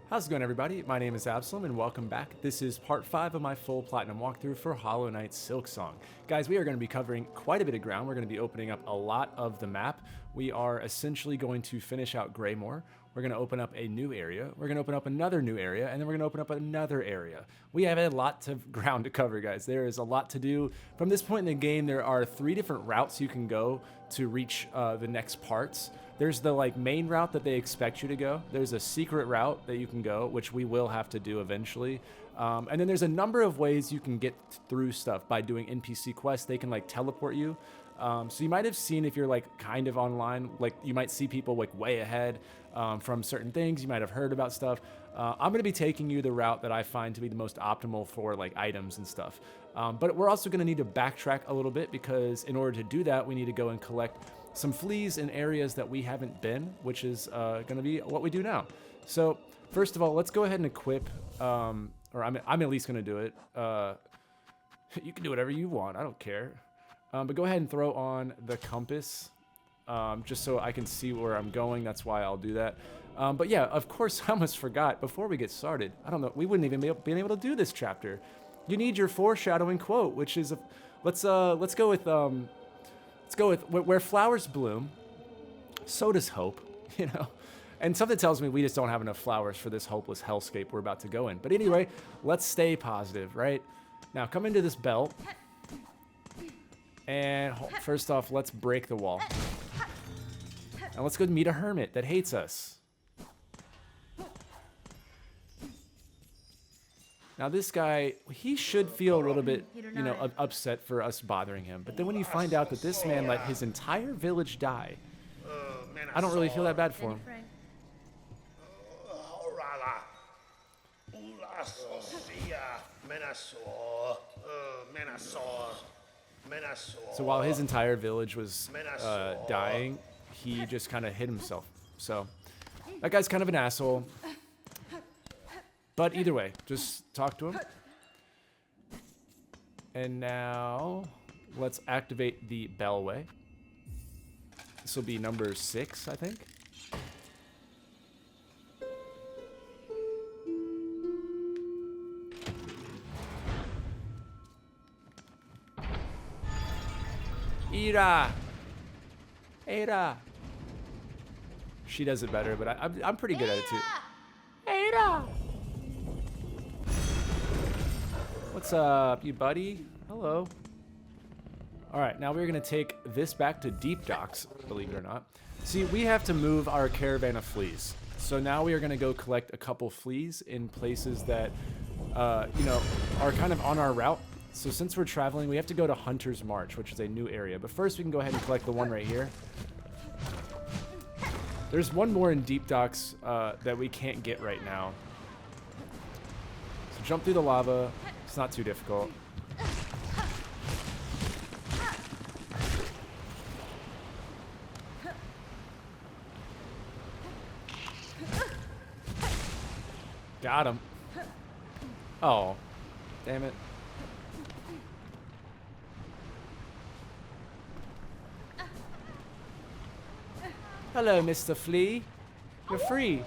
How's it going, everybody? My name is Absoulem, and welcome back. This is part 5 of my full platinum walkthrough for Hollow Knight Silksong. Guys, we are going to be covering quite a bit of ground. We're going to be opening up a lot of the map. We are essentially going to finish out Greymoor. We're going to open up a new area. We're going to open up another new area, and then we're going to open up another area. We have a lot of ground to cover, guys. There is a lot to do. From this point in the game, there are 3 different routes you can go to reach the next parts. There's the main route that they expect you to go. There's a secret route that you can go, which we will have to do eventually. And then there's a number of ways you can get through stuff by doing NPC quests. They can teleport you. So you might have seen, if you're kind of online, you might see people way ahead from certain things. You might have heard about stuff. I'm going to be taking you the route that I find to be the most optimal for items and stuff. But we're also going to need to backtrack a little bit, because in order to do that, we need to go and collect some fleas in areas that we haven't been, which is going to be what we do now. So first of all, let's go ahead and equip, or I'm at least going to do it. You can do whatever you want. I don't care. But go ahead and throw on the compass, just so I can see where I'm going. That's why I'll do that. But yeah, of course, I almost forgot. Before we get started, I don't know, we wouldn't even be able to do this chapter. You need your foreshadowing quote, which is, let's go with where flowers bloom, so does hope, And something tells me we just don't have enough flowers for this hopeless hellscape we're about to go in. But anyway, let's stay positive, right? Now come into this belt. And first off, let's break the wall. And let's go meet a hermit that hates us. Now this guy, he should feel a little bit, upset for us bothering him. But then when you find out that this man let his entire village die, I don't really feel that bad for him. So while his entire village was dying, he just kind of hid himself. So that guy's kind of an asshole. But either way, just talk to him. And now let's activate the bellway. This will be number 6, I think. Ira! Ada! She does it better, but I'm pretty good at it too. Ada! What's up, you buddy? Hello. Alright, now we're going to take this back to Deep Docks, believe it or not. See, we have to move our caravan of fleas. So now we are going to go collect a couple fleas in places that, are kind of on our route. So since we're traveling, we have to go to Hunter's March, which is a new area. But first, we can go ahead and collect the one right here. There's one more in Deep Docks that we can't get right now. So jump through the lava. It's not too difficult. Got him. Oh, damn it. Hello, Mr. Flea. You're free.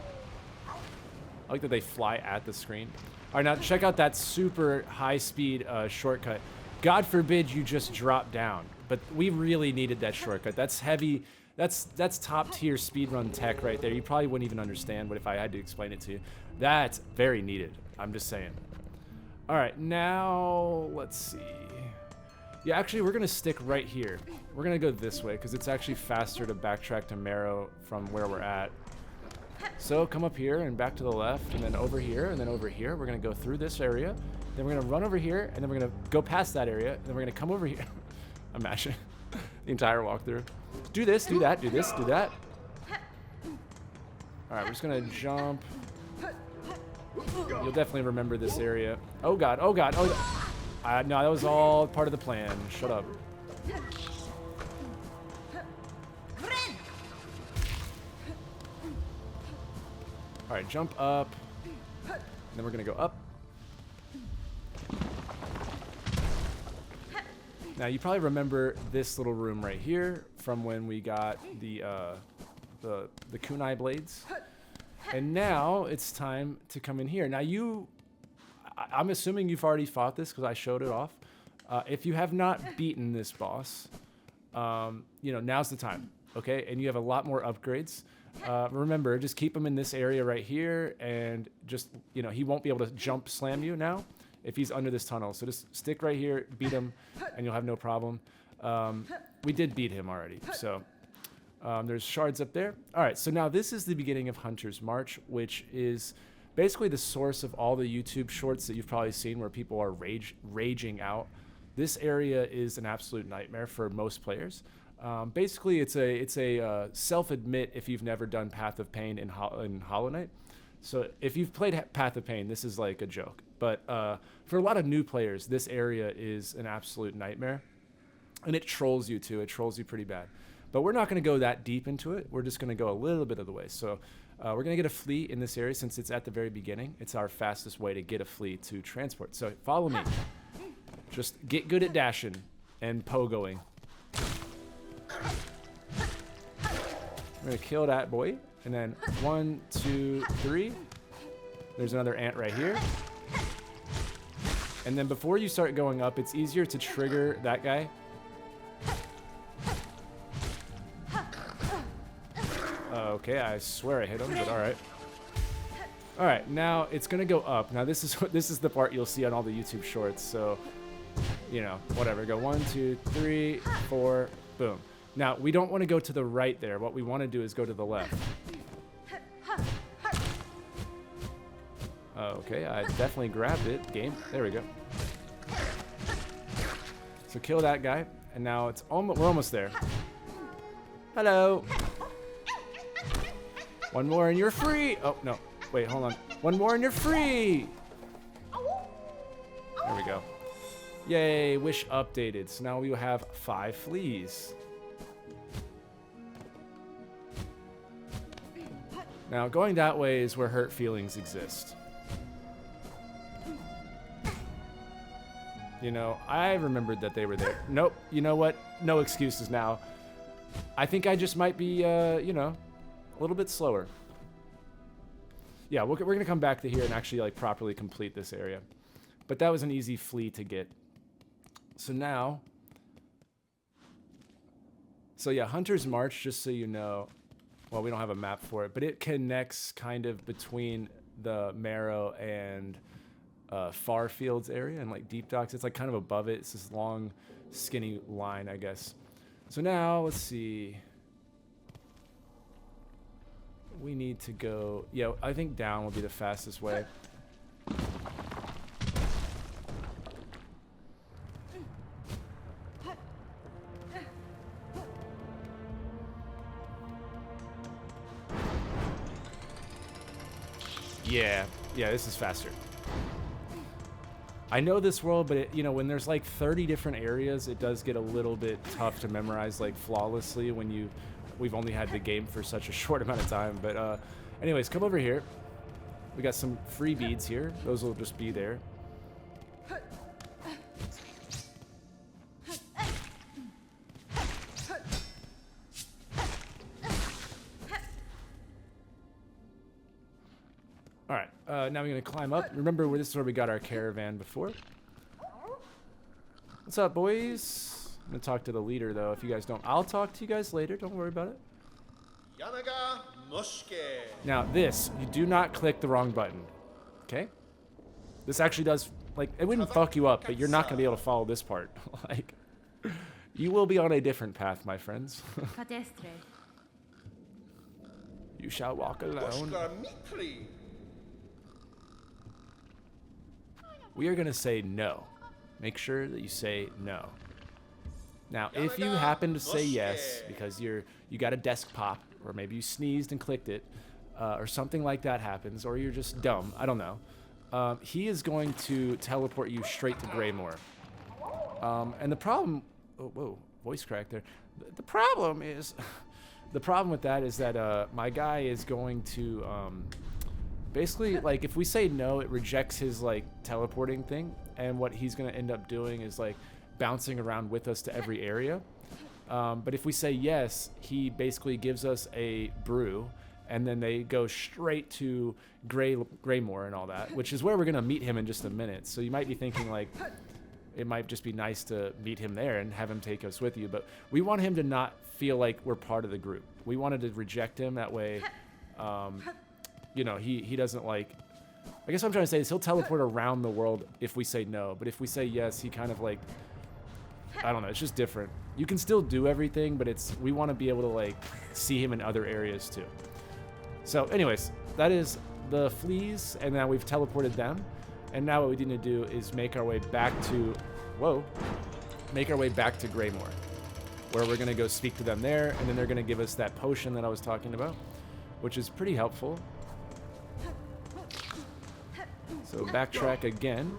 I like that they fly at the screen. All right, now check out that super high-speed shortcut. God forbid you just drop down, but we really needed that shortcut. That's heavy. That's top-tier speedrun tech right there. You probably wouldn't even understand what if I had to explain it to you. That's very needed. I'm just saying. All right, now let's see. Yeah, actually, we're going to stick right here. We're going to go this way because it's actually faster to backtrack to Marrow from where we're at. So come up here and back to the left, and then over here, and then over here. We're going to go through this area. Then we're going to run over here, and then we're going to go past that area. And then we're going to come over here. Imagine the entire walkthrough. Do this, do that, do this, do that. All right, we're just going to jump. You'll definitely remember this area. Oh, God, oh, God, oh, God. No, that was all part of the plan. Shut up. All right, jump up. And then we're going to go up. Now, you probably remember this little room right here from when we got the kunai blades. And now it's time to come in here. Now I'm assuming you've already fought this because I showed it off. If you have not beaten this boss, you know, now's the time, okay? And you have a lot more upgrades. Remember, just keep him in this area right here, and just, you know, he won't be able to jump slam you now if he's under this tunnel. So just stick right here, beat him, and you'll have no problem. We did beat him already, so there's shards up there. All right, so now this is the beginning of Hunter's March, which is basically the source of all the YouTube shorts that you've probably seen where people are raging out. This area is an absolute nightmare for most players. Basically, it's a self-admit if you've never done Path of Pain in Hollow Knight. So if you've played Path of Pain, this is like a joke. But for a lot of new players, this area is an absolute nightmare. And it trolls you too. It trolls you pretty bad. But we're not going to go that deep into it. We're just going to go a little bit of the way. So we're going to get a flea in this area since it's at the very beginning. It's our fastest way to get a flea to transport. So follow me. Just get good at dashing and pogoing. I'm going to kill that boy. And then 1, 2, 3. There's another ant right here. And then before you start going up, it's easier to trigger that guy. Okay, I swear I hit him, but all right. All right, now it's gonna go up. Now this is the part you'll see on all the YouTube shorts. So, you know, whatever. Go 1, 2, 3, 4, boom. Now we don't want to go to the right there. What we want to do is go to the left. Okay, I definitely grabbed it. Game. There we go. So kill that guy, and now it's almost. We're almost there. Hello. One more and you're free. Oh, no. Wait, hold on. One more and you're free. There we go. Yay, wish updated. So now we will have 5 fleas. Now, going that way is where hurt feelings exist. You know, I remembered that they were there. Nope. You know what? No excuses now. I think I just might be, you know, a little bit slower. Yeah, we're going to come back to here and actually like properly complete this area. But that was an easy flea to get. So now, so yeah, Hunter's March, just so you know, well, we don't have a map for it, but it connects kind of between the Marrow and Farfields area and like Deep Docks. It's like kind of above it. It's this long, skinny line, I guess. So now, let's see. We need to go, yeah, I think down will be the fastest way. Yeah, this is faster. I know this world, but it, you know, when there's like 30 different areas, it does get a little bit tough to memorize like flawlessly when we've only had the game for such a short amount of time. But anyways, come over here. We got some free beads here. Those will just be there. All right, now we're gonna climb up. Remember, this is where we got our caravan before. What's up, boys? I'm gonna talk to the leader, though. If you guys don't, I'll talk to you guys later. Don't worry about it. Now, this, you do not click the wrong button. Okay? This actually does, like, it wouldn't fuck you up, but you're not gonna be able to follow this part. Like, you will be on a different path, my friends. You shall walk alone. We are gonna say no. Make sure that you say no. Now, if you happen to say yes because you got a desk pop, or maybe you sneezed and clicked it, or something like that happens, or you're just dumb, I don't know. He is going to teleport you straight to Greymoor. And the problem, whoa, voice crack there. The problem is, the problem with that is that my guy is going to basically, like, if we say no, it rejects his like teleporting thing, and what he's gonna end up doing is like bouncing around with us to every area. But if we say yes, he basically gives us a brew, and then they go straight to Greymoor and all that, which is where we're gonna meet him in just a minute. So you might be thinking like, it might just be nice to meet him there and have him take us with you, but we want him to not feel like we're part of the group. We wanted to reject him that way. You know, he doesn't like. I guess what I'm trying to say is he'll teleport around the world if we say no, but if we say yes, he kind of like, I don't know, it's just different. You can still do everything, but we want to be able to like see him in other areas too. So anyways, that is the fleas, and now we've teleported them. And now what we need to do is make our way back to, Greymoor, where we're gonna go speak to them there, and then they're gonna give us that potion that I was talking about, which is pretty helpful. So backtrack again.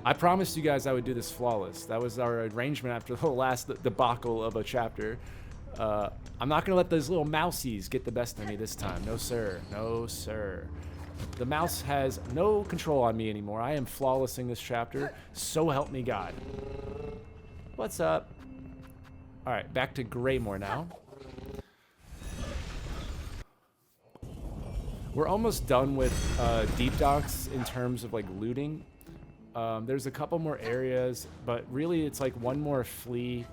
I promised you guys I would do this flawless. That was our arrangement after the last debacle of a chapter. I'm not going to let those little mousies get the best of me this time. No, sir. No, sir. The mouse has no control on me anymore. I am flawlessing this chapter. So help me God. What's up? All right, back to Greymoor now. We're almost done with deep docks in terms of like looting. There's a couple more areas, but really it's like one more flea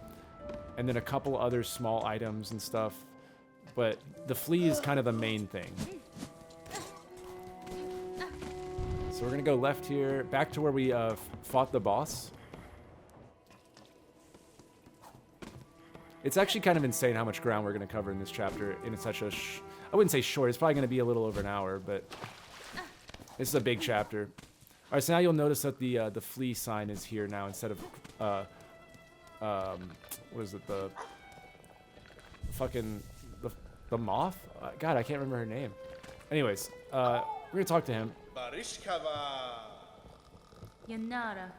and then a couple other small items and stuff. But the flea is kind of the main thing. So we're gonna go left here, back to where we fought the boss. It's actually kind of insane how much ground we're gonna cover in this chapter in such a I wouldn't say short, it's probably going to be a little over an hour, but this is a big chapter. All right, so now you'll notice that the flea sign is here now instead of, what is it, the moth? God, I can't remember her name. Anyways, we're going to talk to him. Yanara.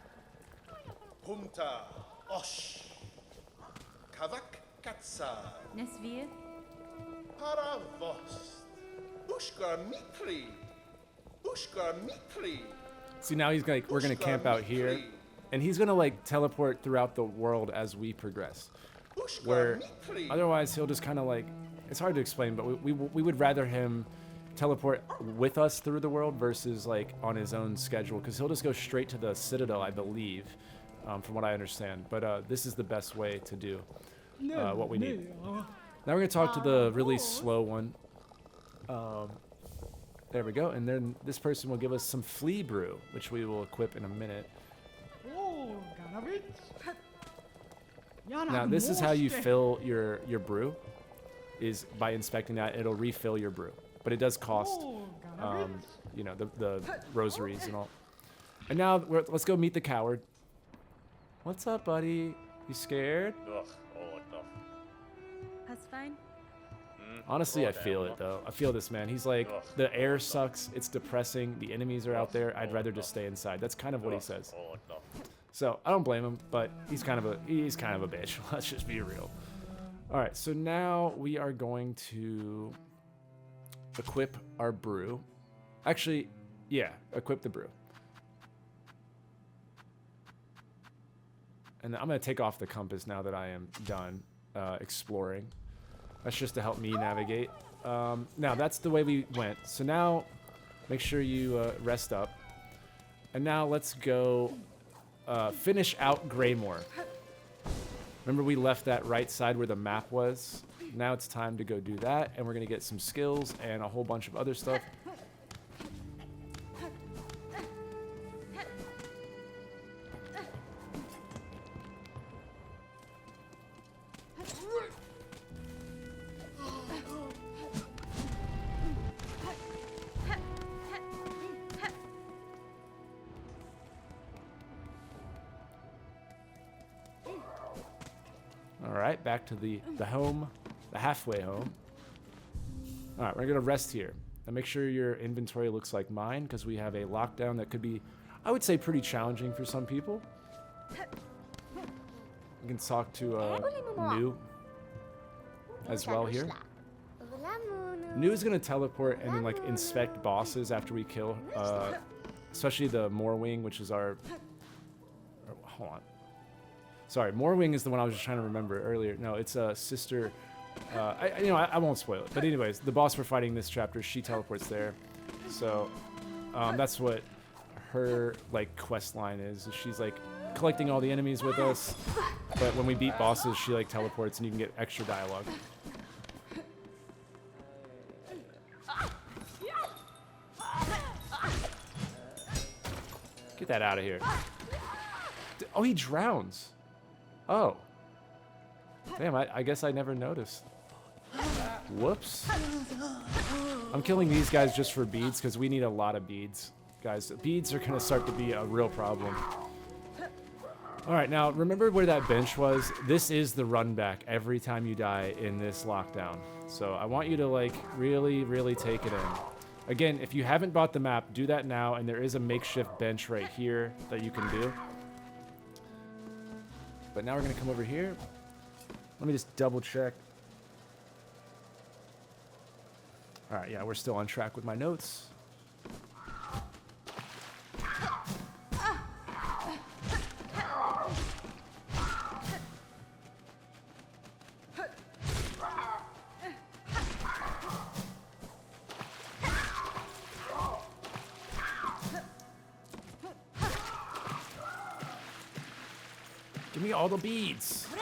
Humta Osh Kavak Katsa Nesvir. Paravost Ushkar Mikri Ushkar Mikri. See, now we're gonna camp out here, and he's gonna like teleport throughout the world as we progress. Where otherwise he'll just kind of like, it's hard to explain, but we would rather him teleport with us through the world versus like on his own schedule, because he'll just go straight to the Citadel, I believe, from what I understand. But this is the best way to do what we need. Now we're going to talk to the really slow one. There we go. And then this person will give us some flea brew, which we will equip in a minute. Now this is how you fill your brew, is by inspecting that. It'll refill your brew. But it does cost, you know, the rosaries and all. And now let's go meet the coward. What's up, buddy? You scared? That's fine. Honestly, I feel it, though. I feel this, man. He's like, the air sucks. It's depressing. The enemies are out there. I'd rather just stay inside. That's kind of what he says. So I don't blame him, but he's kind of a bitch. Let's just be real. All right, so now we are going to equip our brew. Actually, yeah, equip the brew. And I'm going to take off the compass now that I am done exploring. That's just to help me navigate. Now, that's the way we went. So now, make sure you rest up. And now let's go finish out Greymoor. Remember we left that right side where the map was? Now it's time to go do that, and we're going to get some skills and a whole bunch of other stuff. Alright, back to the home, the halfway home. Alright, we're going to rest here. And make sure your inventory looks like mine, because we have a lockdown that could be, I would say, pretty challenging for some people. We can talk to New as well here. New is going to teleport and then like inspect bosses after we kill, especially the Moorwing, which is our... Hold on. Sorry, Morwing is the one I was just trying to remember earlier. No, it's a sister. I won't spoil it. But anyways, the boss we're fighting this chapter, she teleports there. So that's what her like quest line is. She's like collecting all the enemies with us. But when we beat bosses, she like teleports and you can get extra dialogue. Get that out of here. Oh, he drowns. Oh. Damn, I guess I never noticed. Whoops. I'm killing these guys just for beads because we need a lot of beads. Guys, beads are going to start to be a real problem. Alright, now remember where that bench was? This is the run back every time you die in this lockdown. So I want you to like really, really take it in. Again, if you haven't bought the map, do that now, and there is a makeshift bench right here that you can do. But now we're going to come over here. Let me just double check. Alright, yeah, we're still on track with my notes. Give me all the beads. All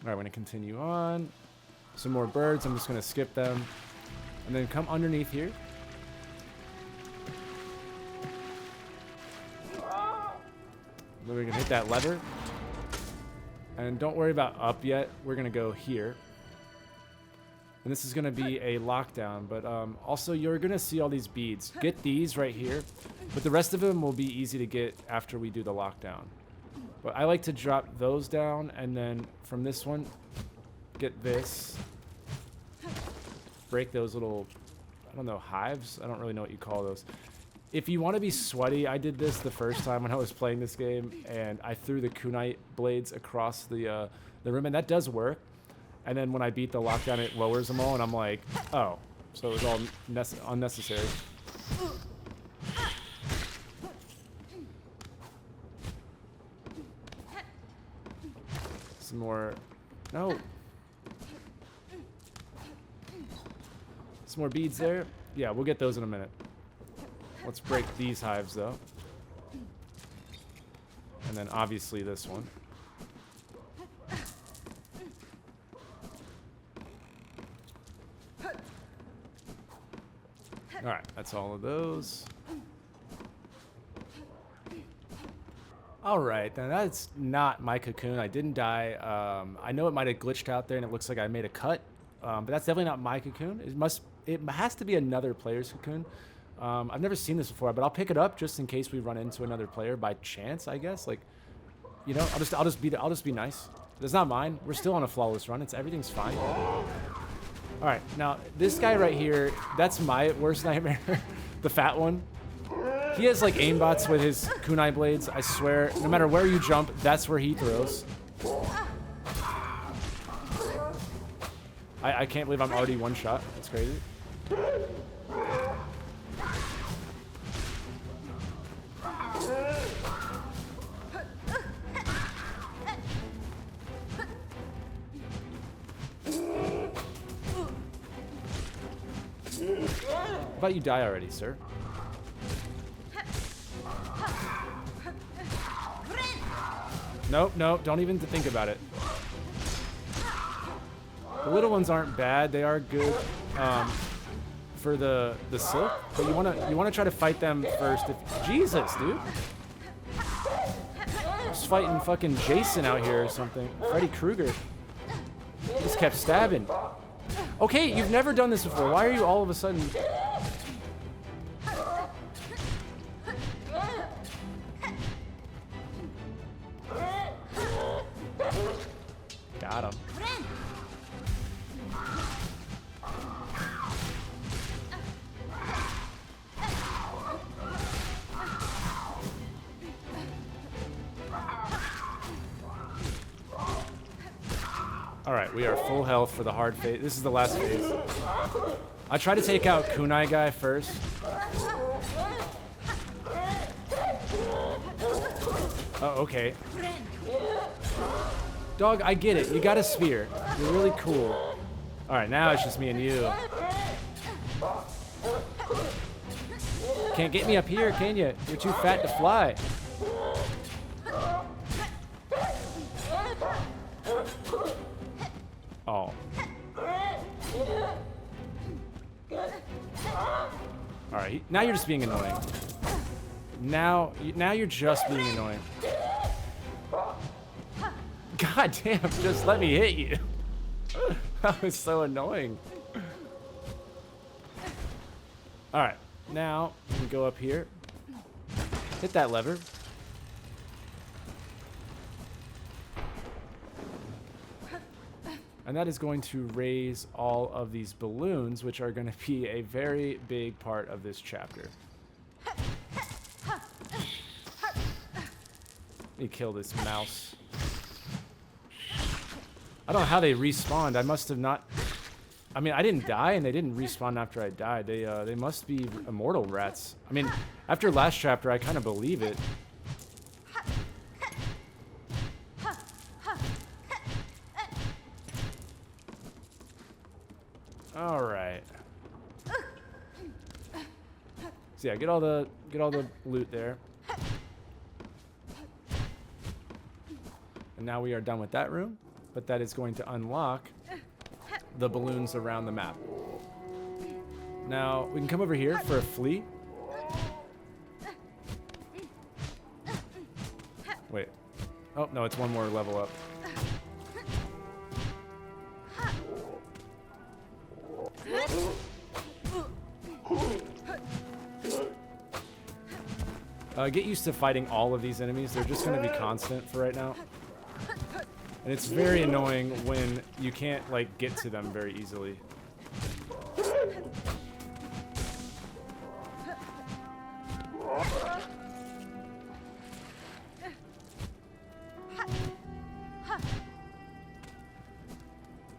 right, we're gonna continue on. Some more birds, I'm just gonna skip them. And then come underneath here. Then we're gonna hit that lever. And don't worry about up yet, we're gonna go here. And this is gonna be a lockdown, but also you're gonna see all these beads. Get these right here, but the rest of them will be easy to get after we do the lockdown. But I like to drop those down, and then from this one, get this. Break those little, I don't know, hives? I don't really know what you call those. If you want to be sweaty, I did this the first time when I was playing this game, and I threw the kunite blades across the room, and that does work. And then when I beat the lockdown, it lowers them all, and I'm like, oh. So it was all unnecessary. Some more. No. Some more beads there. Yeah, we'll get those in a minute. Let's break these hives, though. And then obviously this one. Alright, that's all of those. Alright, now that's not my cocoon. I didn't die. I know it might have glitched out there and it looks like I made a cut. But that's definitely not my cocoon. It has to be another player's cocoon. I've never seen this before, but I'll pick it up just in case we run into another player by chance, I guess. Like, you know, I'll just be nice. It's not mine. We're still on a flawless run. Everything's fine. All right, now this guy right here, that's my worst nightmare. The fat one. He has like aimbots with his kunai blades. I swear, no matter where you jump, that's where he throws. I can't believe I'm already one shot. That's crazy. How about you die already, sir? Nope, nope, don't even think about it. The little ones aren't bad; they are good for the silk. But you wanna try to fight them first. Jesus, dude! I was fighting fucking Jason out here or something. Freddy Krueger. Just kept stabbing. Okay, you've never done this before. Why are you all of a sudden? Got him. Alright, we are full health for the hard phase. This is the last phase. I try to take out Kunai guy first. Oh, okay. Dog, I get it. You got a spear. You're really cool. All right, now it's just me and you. Can't get me up here, can you? You're too fat to fly. Oh. All right, now you're just being annoying. Now you're just being annoying. God damn, just let me hit you. That was so annoying. All right, now we go up here. Hit that lever. And that is going to raise all of these balloons, which are going to be a very big part of this chapter. Let me kill this mouse. I don't know how they respawned. I must have not... I mean, I didn't die, and they didn't respawn after I died. They must be immortal rats. I mean, after last chapter, I kind of believe it. All right. So yeah, get all the loot there. And now we are done with that room, but that is going to unlock the balloons around the map. Now we can come over here for a flea. Wait. Oh no, it's one more level up. Get used to fighting all of these enemies. They're just going to be constant for right now. And it's very annoying when you can't, like, get to them very easily.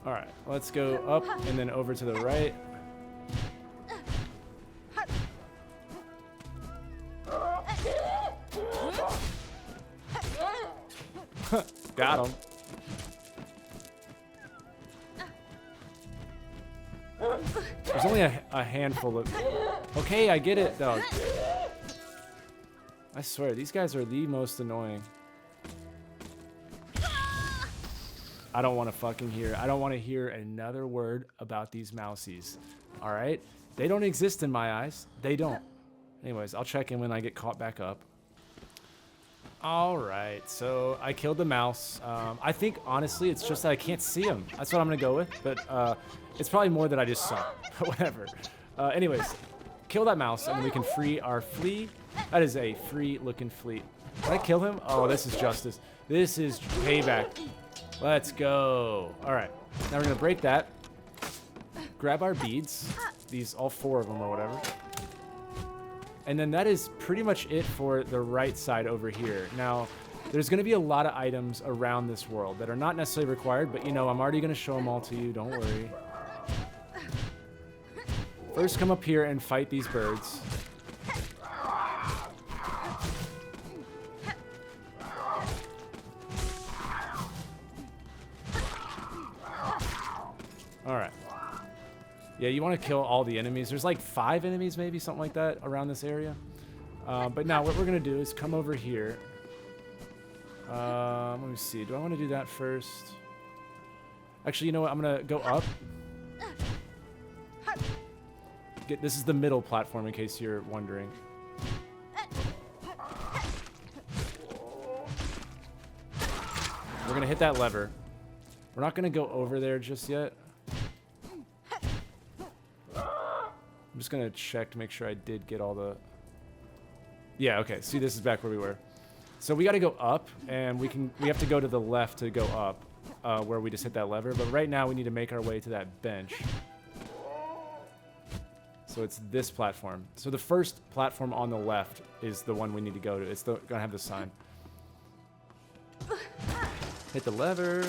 Alright, let's go up and then over to the right. Got him. There's only a handful of... Okay, I get it, dog. I swear, these guys are the most annoying. I don't want to fucking hear. I don't want to hear another word about these mousies. Alright? They don't exist in my eyes. They don't. Anyways, I'll check in when I get caught back up. Alright, so I killed the mouse. I think, honestly, it's just that I can't see him. That's what I'm going to go with. But it's probably more that I just saw. But whatever. Anyways, kill that mouse and we can free our flea. That is a free-looking flea. Did I kill him? Oh, this is justice. This is payback. Let's go. Alright, now we're going to break that. Grab our beads. These, all 4 of them or whatever. And then that is pretty much it for the right side over here. Now, there's going to be a lot of items around this world that are not necessarily required, but you know, I'm already going to show them all to you. Don't worry. First, come up here and fight these birds. Alright. Yeah, you want to kill all the enemies. There's like 5 enemies, maybe, something like that, around this area. But now what we're going to do is come over here. Let me see. Do I want to do that first? Actually, you know what? I'm going to go up. This is the middle platform, in case you're wondering. We're going to hit that lever. We're not going to go over there just yet. I'm just gonna check to make sure I did get all the... Yeah, okay. See, this is back where we were. So we gotta go up, and we have to go to the left to go up, where we just hit that lever. But right now we need to make our way to that bench. So it's this platform. So the first platform on the left is the one we need to go to. It's gonna have the sign. Hit the lever.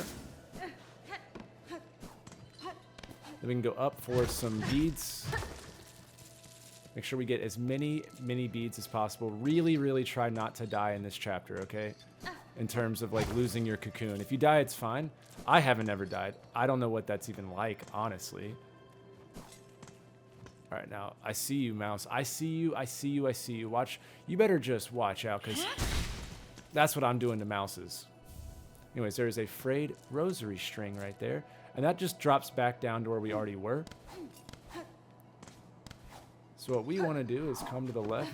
Then we can go up for some beads. Make sure we get as many mini beads as possible. Really, really try not to die in this chapter, okay? In terms of, like, losing your cocoon. If you die, it's fine. I haven't ever died. I don't know what that's even like, honestly. All right, now, I see you, mouse. I see you, I see you, I see you. Watch. You better just watch out, because that's what I'm doing to mouses. Anyways, there's a frayed rosary string right there. And that just drops back down to where we already were. So what we want to do is come to the left.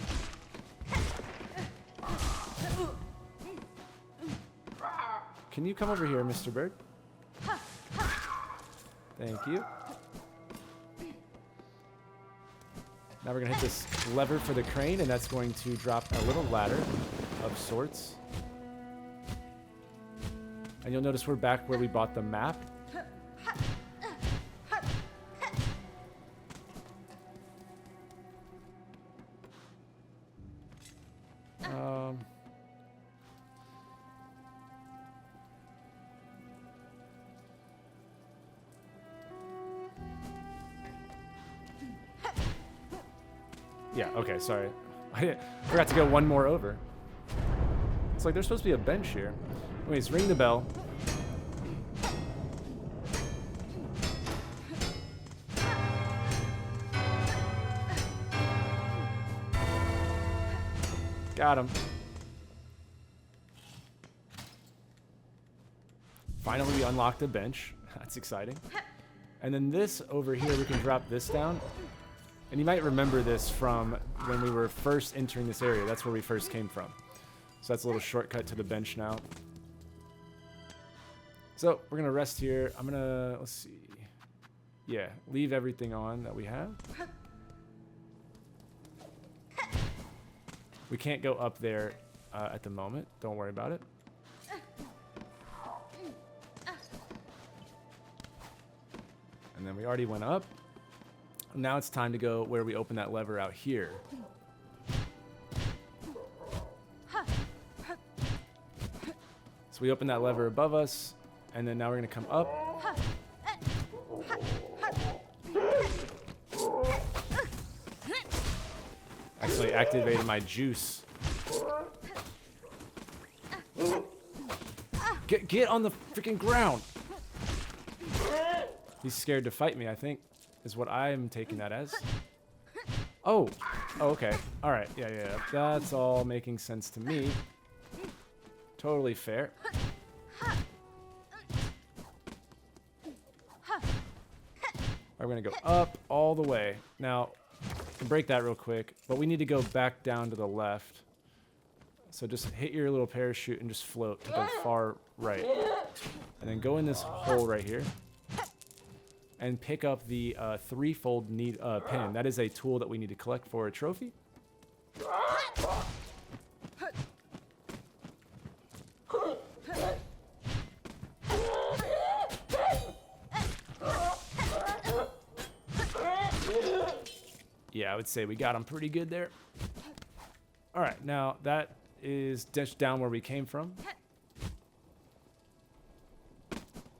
Can you come over here, Mr. Bird? Thank you. Now we're going to hit this lever for the crane, and that's going to drop a little ladder of sorts. And you'll notice we're back where we bought the map. Yeah, okay, sorry. I forgot to go one more over. It's like there's supposed to be a bench here. Anyways, ring the bell. Got him. Finally, we unlocked a bench. That's exciting. And then this over here, we can drop this down. And you might remember this from when we were first entering this area. That's where we first came from. So that's a little shortcut to the bench now. So we're going to rest here. I'm going to, let's see. Yeah, leave everything on that we have. We can't go up there at the moment. Don't worry about it. And then we already went up. Now it's time to go where we open that lever out here. So we open that lever above us, and then now we're going to come up. Actually activated my juice. Get on the freaking ground. He's scared to fight me, I think, is what I'm taking that as. Oh, okay. All right. Yeah. That's all making sense to me. Totally fair. We're going to go up all the way. Now, I can break that real quick, but we need to go back down to the left. So just hit your little parachute and just float to the far right. And then go in this hole right here. And pick up the threefold pin. That is a tool that we need to collect for a trophy. Yeah, I would say we got him pretty good there. All right, now that is just down where we came from.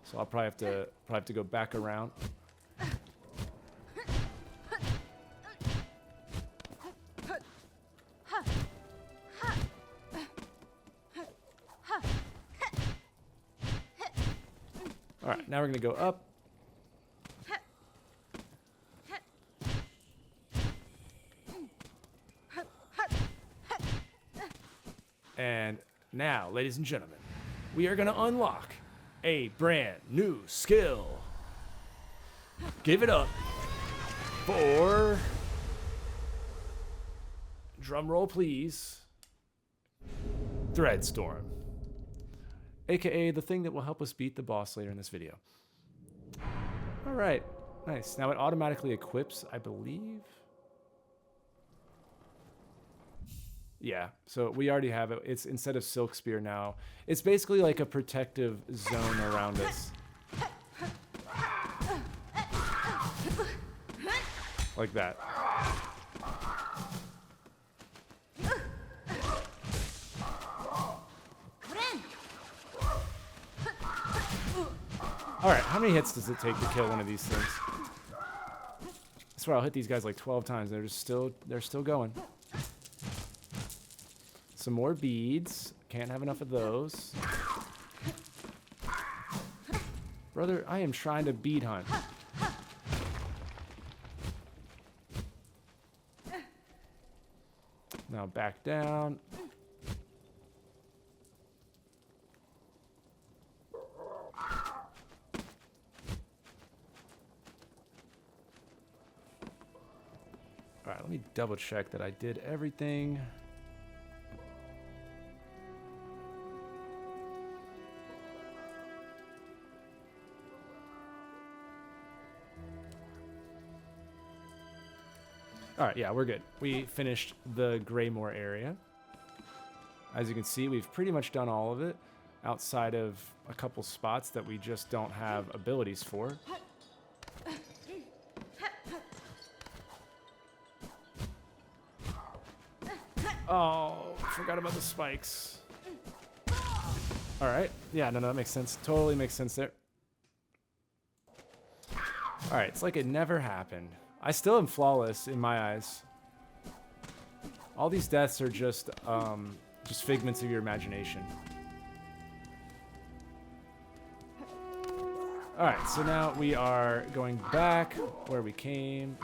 So I'll probably have to go back around. All right, now we're going to go up. And now, ladies and gentlemen, we are going to unlock a brand new skill. Give it up for, drum roll please, Threadstorm, aka the thing that will help us beat the boss later in this video. All right, nice. Now it automatically equips, I believe. Yeah, so we already have it. It's instead of Silk Spear now. It's basically like a protective zone around us. Like that. Alright, how many hits does it take to kill one of these things? swear I'll hit these guys like 12 times. They're still going. Some more beads. Can't have enough of those. Brother, I am trying to bead hunt. Now back down. Alright, let me double check that I did everything. Alright, yeah, we're good. We finished the Greymoor area. As you can see, we've pretty much done all of it, outside of a couple spots that we just don't have abilities for. Oh, forgot about the spikes. Alright, yeah, no, that makes sense. Totally makes sense there. Alright, it's like it never happened. I still am flawless in my eyes. All these deaths are just figments of your imagination. Alright, so now we are going back where we came.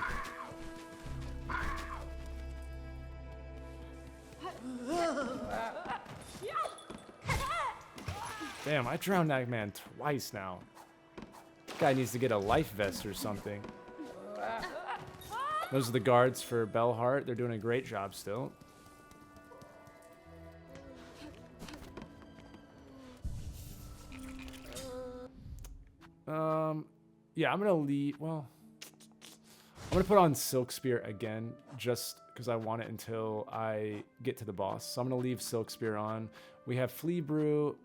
Damn, I drowned that man twice now. Guy needs to get a life vest or something. Those are the guards for Bellhart. They're doing a great job still. Yeah, I'm gonna leave. Well, I'm gonna put on Silk Spear again, just because I want it until I get to the boss. So I'm gonna leave Silk Spear on. We have Flea Brew,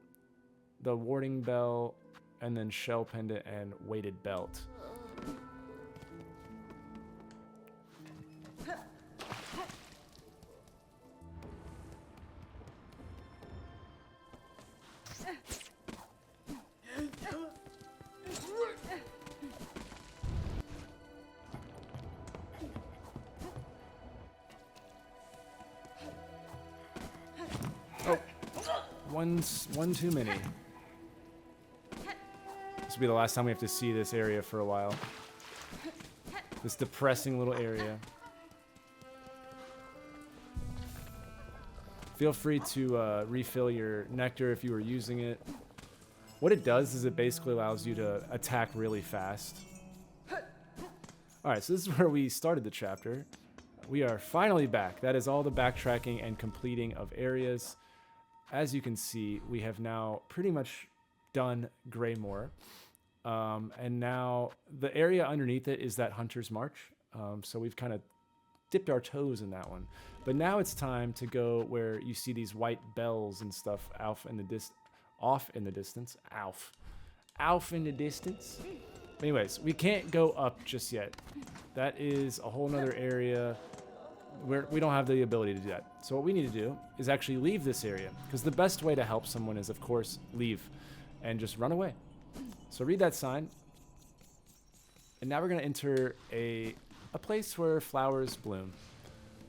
the Warding Bell, and then Shell Pendant and Weighted Belt. Oh, one too many. This will be the last time we have to see this area for a while. This depressing little area. Feel free to refill your nectar if you were using it. What it does is it basically allows you to attack really fast. Alright, so this is where we started the chapter. We are finally back. That is all the backtracking and completing of areas. As you can see, we have now pretty much done Greymoor. And now the area underneath it is that Hunter's March. So we've kind of dipped our toes in that one. But now it's time to go where you see these white bells and stuff off in the distance. Anyways, we can't go up just yet. That is a whole nother area where we don't have the ability to do that. So what we need to do is actually leave this area, because the best way to help someone is, of course, leave and just run away. So read that sign. And now we're going to enter a place where flowers bloom.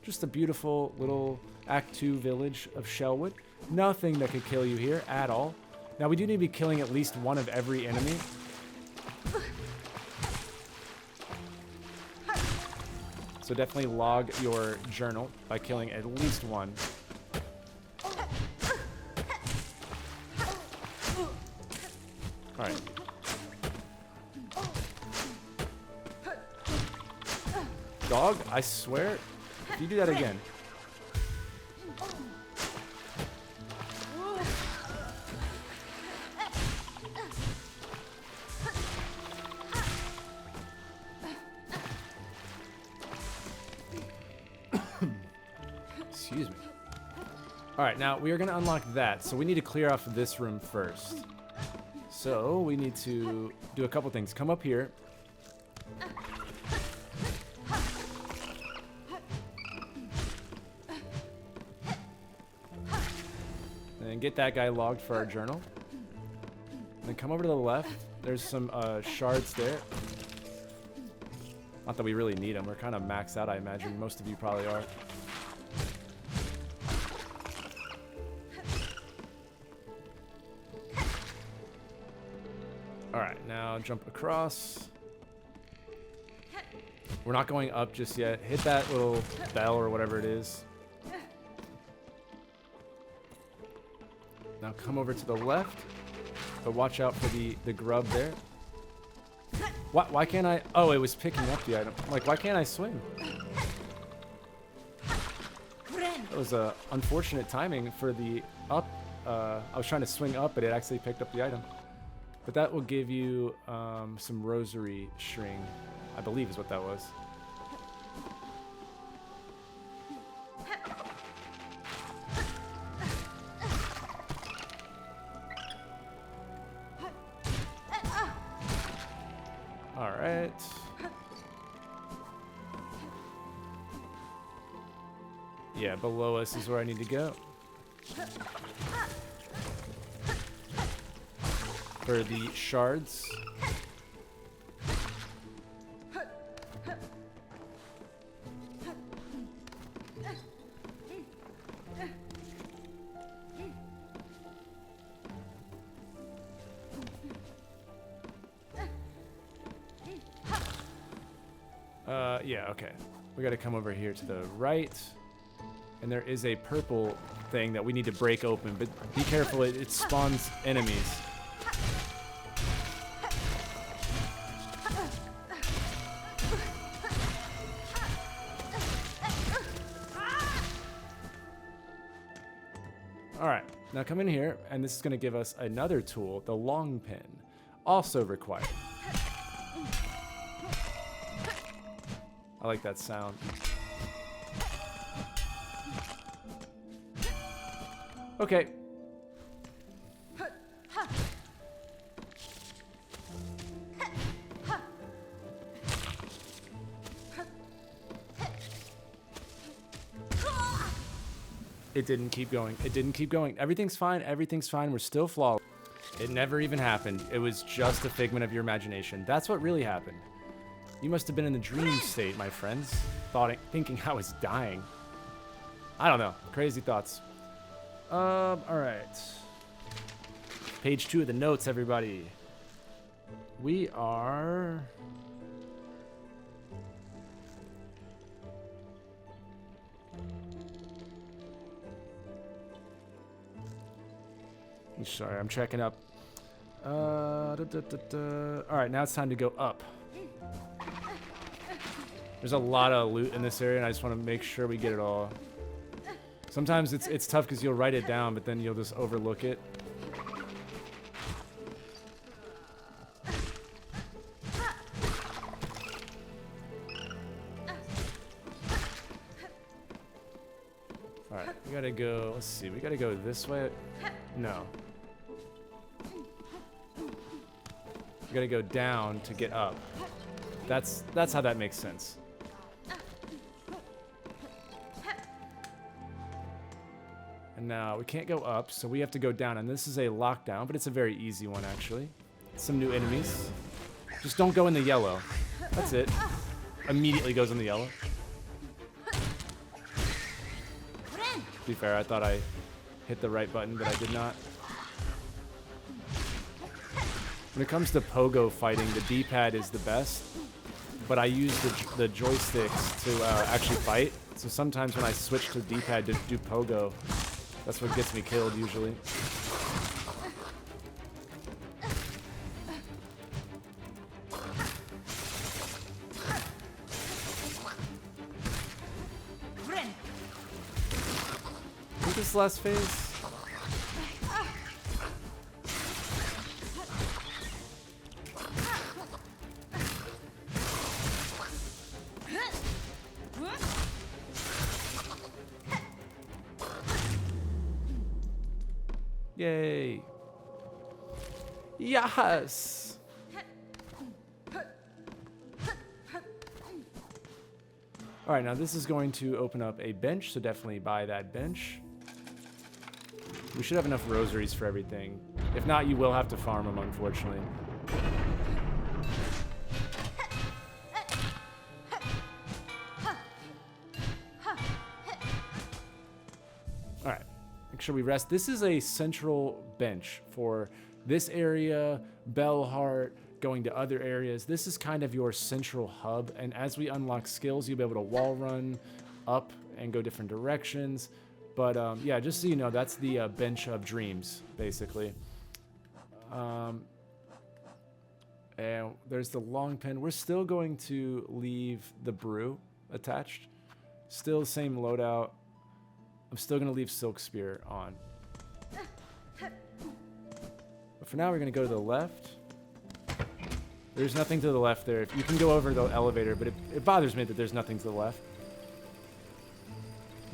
Just a beautiful little Act 2 village of Shellwood. Nothing that could kill you here at all. Now we do need to be killing at least one of every enemy. So definitely log your journal by killing at least one. Alright. Dog, I swear, if you do that again. Excuse me. Alright, now we are going to unlock that, so we need to clear off this room first. So we need to do a couple things. Come up here. And get that guy logged for our journal. And then come over to the left. There's some shards there. Not that we really need them. We're kind of maxed out, I imagine. Most of you probably are. Alright, now jump across. We're not going up just yet. Hit that little bell or whatever it is. Now come over to the left. But watch out for the grub there. Why can't I? Oh, it was picking up the item. I'm like, why can't I swing? That was unfortunate timing for the up. I was trying to swing up, but it actually picked up the item. But that will give you some rosary string, I believe is what that was. All right. Yeah, below us is where I need to go. For the shards. Yeah, okay. We gotta come over here to the right. And there is a purple thing that we need to break open, but be careful, it spawns enemies. Alright, now come in here, and this is going to give us another tool, the long pin, also required. I like that sound. Okay. It didn't keep going. It didn't keep going. Everything's fine. Everything's fine. We're still flawless. It never even happened. It was just a figment of your imagination. That's what really happened. You must have been in the dream state, my friends. Thinking I was dying. I don't know. Crazy thoughts. Alright. Page 2 of the notes, everybody. We are... Sorry, I'm checking up. Alright, now it's time to go up. There's a lot of loot in this area, and I just want to make sure we get it all. Sometimes it's tough because you'll write it down, but then you'll just overlook it. Alright, we gotta go, let's see, we gotta go this way. No. We gotta go down to get up. That's how that makes sense. And now we can't go up, so we have to go down. And this is a lockdown, but it's a very easy one, actually. Some new enemies. Just don't go in the yellow. That's it. Immediately goes in the yellow. To be fair, I thought I hit the right button, but I did not. When it comes to pogo fighting, the D-pad is the best, but I use the joysticks to actually fight. So sometimes when I switch to D-pad to do pogo, that's what gets me killed usually. I think this last phase. Yay. Yes. All right, now this is going to open up a bench, so definitely buy that bench. We should have enough rosaries for everything. If not, you will have to farm them, unfortunately. make sure we rest. This is a central bench for this area, bellhart, going to other areas. This is kind of your central hub, and as we unlock skills, you'll be able to wall run up and go different directions. But yeah, just so you know, that's the bench of dreams, basically. And there's the long pin. We're still going to leave the brew attached. Still the same loadout. I'm still going to leave Silk Spear on. But for now, we're going to go to the left. There's nothing to the left there. You can go over the elevator, but it bothers me that there's nothing to the left.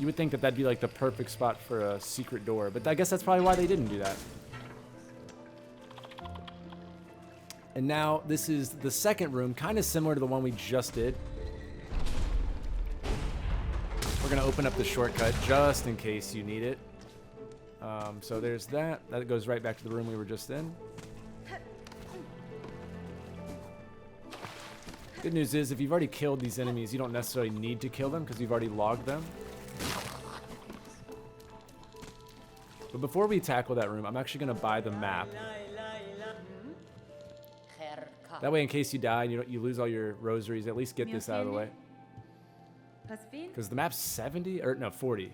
You would think that that'd be like the perfect spot for a secret door, but I guess that's probably why they didn't do that. And now this is the second room, kind of similar to the one we just did. We're going to open up the shortcut just in case you need it. So there's that. That goes right back to the room we were just in. Good news is if you've already killed these enemies, you don't necessarily need to kill them because you've already logged them. But before we tackle that room, I'm actually going to buy the map. That way, in case you die and you lose all your rosaries, at least get this out of the way. Because the map's 70? Or no, 40.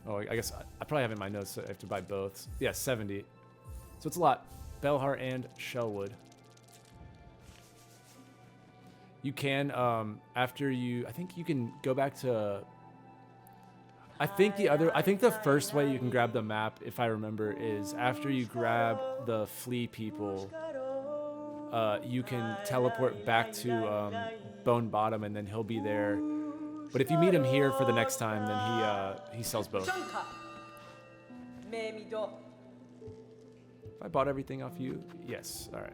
Oh, I guess I probably have it in my notes, so I have to buy both. Yeah, 70. So it's a lot. Bellhart and Shellwood. You can, after you, I think you can go back to, I think the first way you can grab the map, if I remember, is after you grab the flea people, you can teleport back to Bone Bottom and then he'll be there. But if you meet him here for the next time, then he sells both. If I bought everything off you? Yes. All right.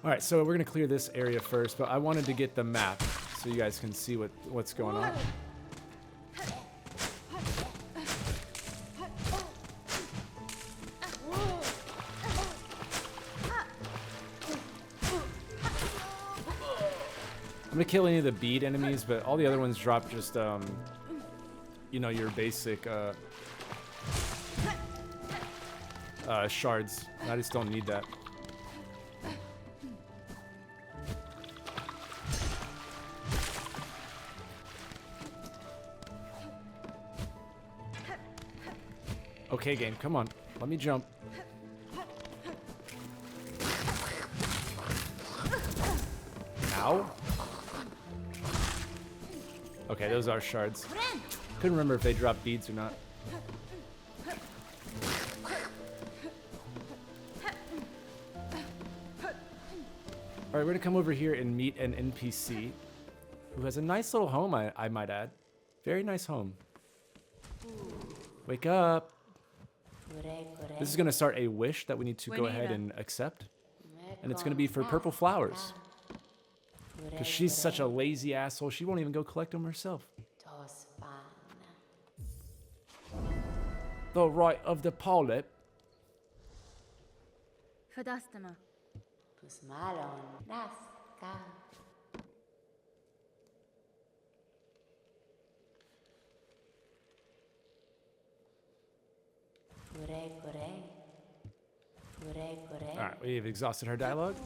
All right, so we're going to clear this area first, but I wanted to get the map so you guys can see what's going on. I'm going to kill any of the bead enemies, but all the other ones drop just, you know, your basic shards. I just don't need that. Okay, game, come on. Let me jump. Ow. Okay, those are shards. Couldn't remember if they drop beads or not. All right, we're gonna come over here and meet an NPC who has a nice little home, I might add. Very nice home. Wake up. This is gonna start a wish that we need to go ahead and accept. And it's gonna be for purple flowers. Because she's such a lazy asshole, she won't even go collect them herself. The right of the polyp. Fadastama. Alright, we've exhausted her dialogue.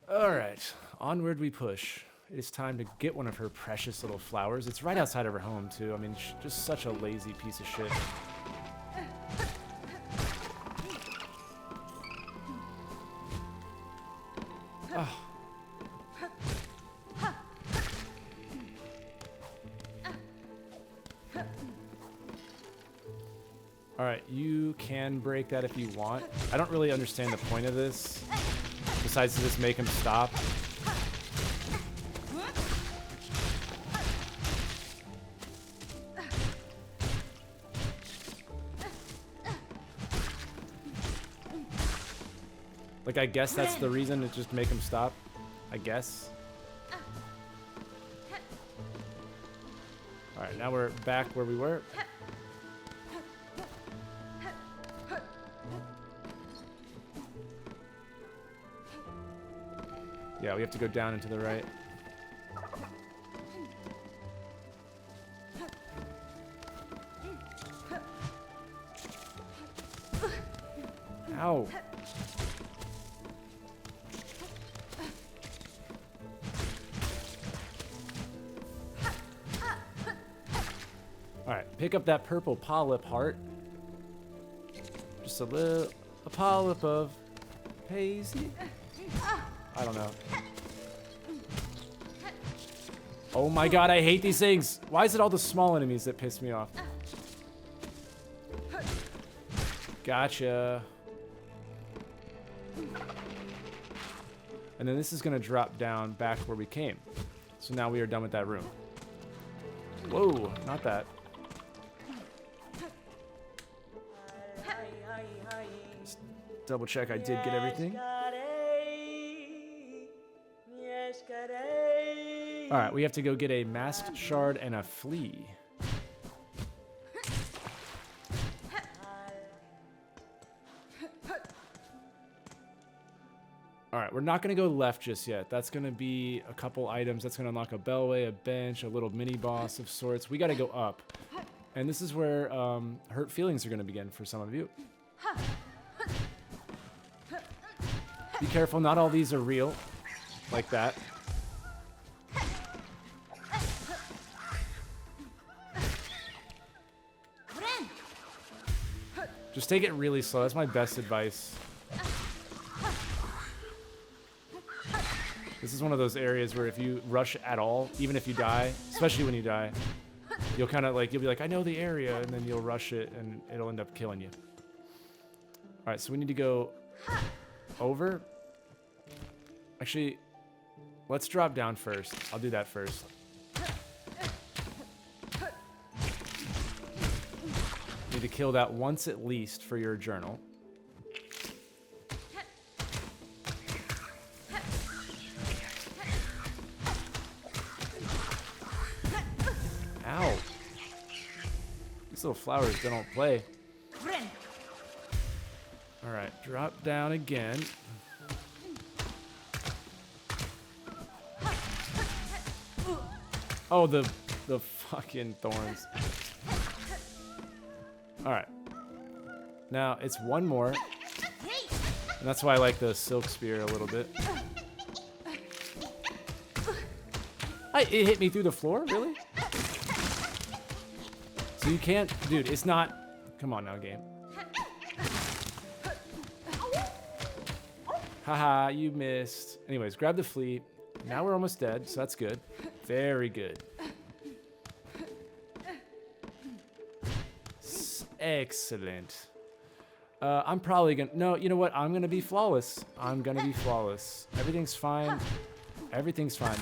Alright, onward we push. It is time to get one of her precious little flowers. It's right outside of her home, too. I mean, just such a lazy piece of shit. Oh. Alright, you can break that if you want. I don't really understand the point of this, besides to just make him stop. Like, I guess that's the reason, to just make him stop. I guess. Alright, now we're back where we were. Yeah, we have to go down and to the right. Alright, pick up that purple polyp heart. Just a polyp of hazy. I don't know. Oh my god, I hate these things. Why is it all the small enemies that piss me off? Gotcha. And then this is going to drop down back where we came. So now we are done with that room. Whoa, not that. Just double check I did get everything. Alright, we have to go get a masked shard and a flea. Alright, we're not going to go left just yet. That's going to be a couple items. That's going to unlock a bellway, a bench, a little mini-boss of sorts. We got to go up. And this is where hurt feelings are going to begin for some of you. Be careful, not all these are real. Like that. Just take it really slow. That's my best advice. This is one of those areas where if you rush at all, even if you die, especially when you die, you'll kind of like, you'll be like, I know the area, and then you'll rush it, and it'll end up killing you. All right, so we need to go over. Actually, let's drop down first. I'll do that first. Need to kill that once at least for your journal. Ow. These little flowers, they don't play. Alright, drop down again. Oh, the fucking thorns. Alright. Now, it's one more. And that's why I like the silk spear a little bit. It hit me through the floor? Really? So you can't... Dude, it's not... Come on now, game. Haha, you missed. Anyways, grab the flea. Now we're almost dead, so that's good. Very good. Excellent. I'm probably gonna... No, you know what? I'm gonna be flawless. I'm gonna be flawless. Everything's fine. Everything's fine.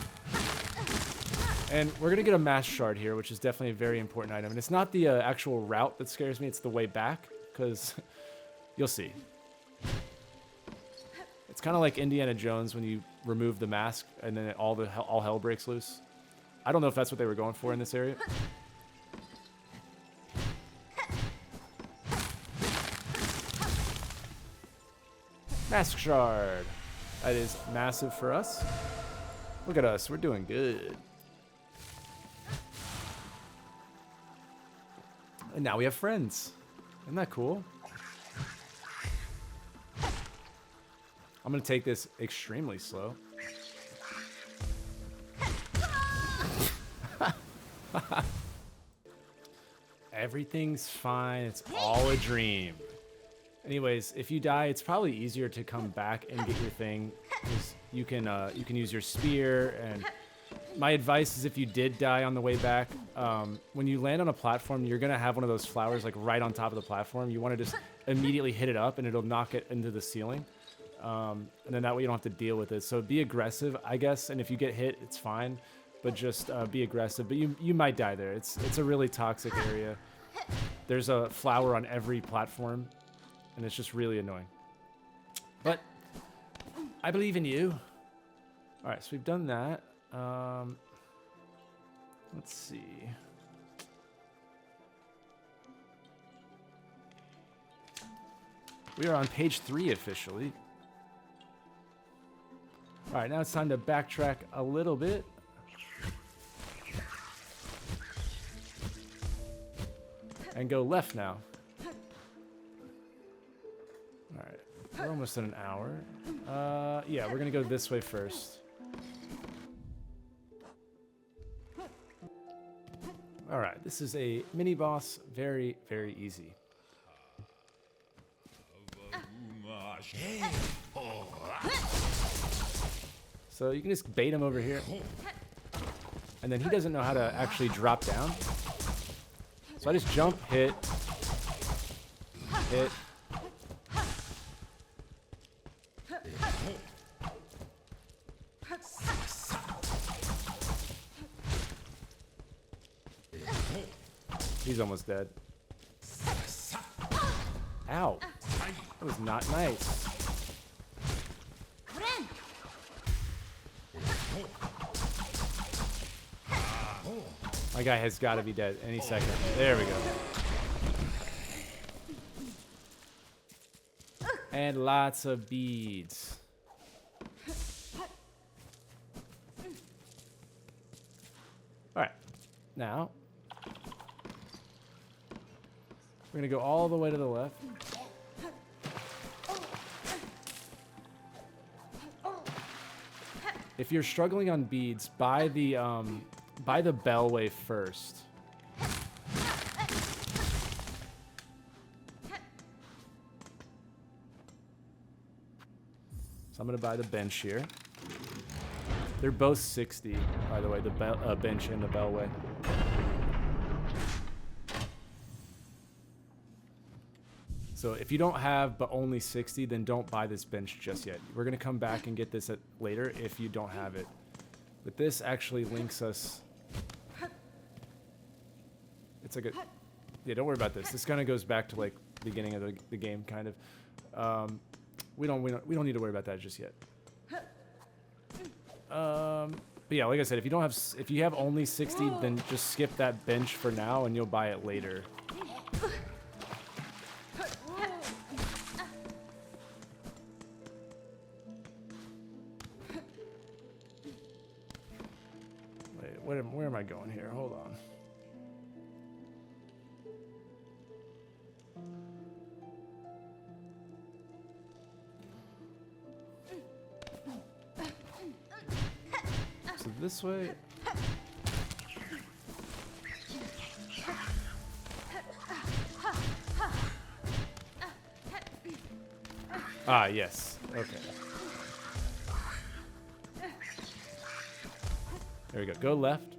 And we're gonna get a mass shard here, which is definitely a very important item. And it's not the actual route that scares me. It's the way back, because you'll see. It's kind of like Indiana Jones when you remove the mask and then all hell breaks loose. I don't know if that's what they were going for in this area. Mask shard. That is massive for us. Look at us. We're doing good. And now we have friends. Isn't that cool? I'm going to take this extremely slow. Everything's fine. It's all a dream. Anyways, if you die, it's probably easier to come back and get your thing. 'Cause you can use your spear. And my advice is if you did die on the way back, when you land on a platform, you're going to have one of those flowers like right on top of the platform. You want to just immediately hit it up and it'll knock it into the ceiling. And then that way you don't have to deal with it. So be aggressive, I guess. And if you get hit, it's fine. But just be aggressive. But you might die there. It's a really toxic area. There's a flower on every platform. And it's just really annoying. But I believe in you. All right, so we've done that. Let's see. We are on page 3 officially. All right, now it's time to backtrack a little bit. And go left now. All right. we're almost at an hour. Yeah, we're gonna go this way first. All right, this is a mini boss, very, very easy. So you can just bait him over here. And then he doesn't know how to actually drop down. So I just jump, hit, hit. He's almost dead. Ow. That was not nice. My guy has got to be dead any second. There we go. And lots of beads. Alright. Now, we're going to go all the way to the left. If you're struggling on beads, buy the bellway first. So I'm gonna buy the bench here. They're both 60, by the way, the bench and the bellway. So if you don't have but only 60, then don't buy this bench just yet. We're gonna come back and get this later if you don't have it. But this actually links us. It's like a, yeah, don't worry about this. This kind of goes back to like the beginning of the game, kind of. We don't need to worry about that just yet. But yeah, like I said, if you have only 60, then just skip that bench for now, and you'll buy it later. Wait, where am I going here? Hold on. So this way. Ah, yes. Okay. There we go. Go left.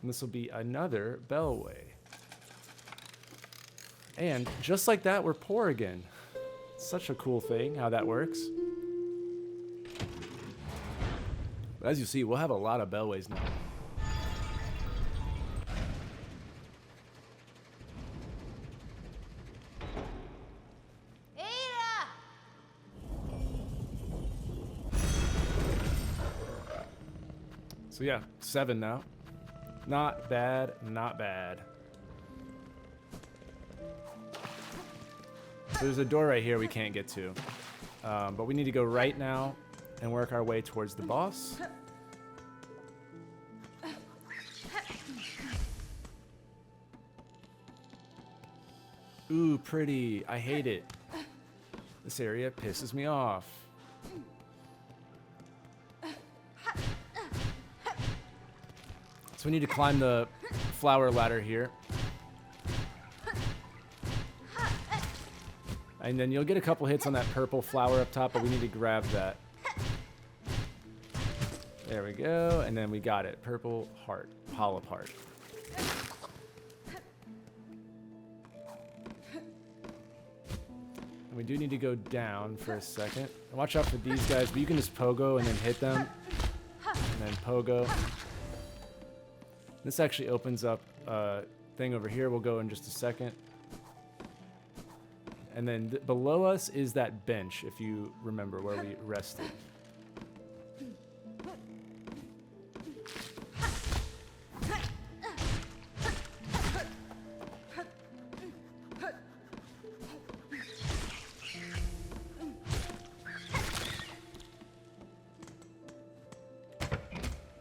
And this will be another bellway. And just like that, we're poor again. Such a cool thing, how that works. But as you see, we'll have a lot of bellways now. So yeah, 7 now. Not bad, not bad. So there's a door right here we can't get to. But we need to go right now and work our way towards the boss. Ooh, pretty. I hate it. This area pisses me off. So we need to climb the flower ladder here. And then you'll get a couple hits on that purple flower up top, but we need to grab that. There we go. And then we got it. Purple heart. Polyp heart. And we do need to go down for a second. And watch out for these guys, but you can just pogo and then hit them. And then pogo. This actually opens up a thing over here. We'll go in just a second. And then below us is that bench, if you remember, where we rested.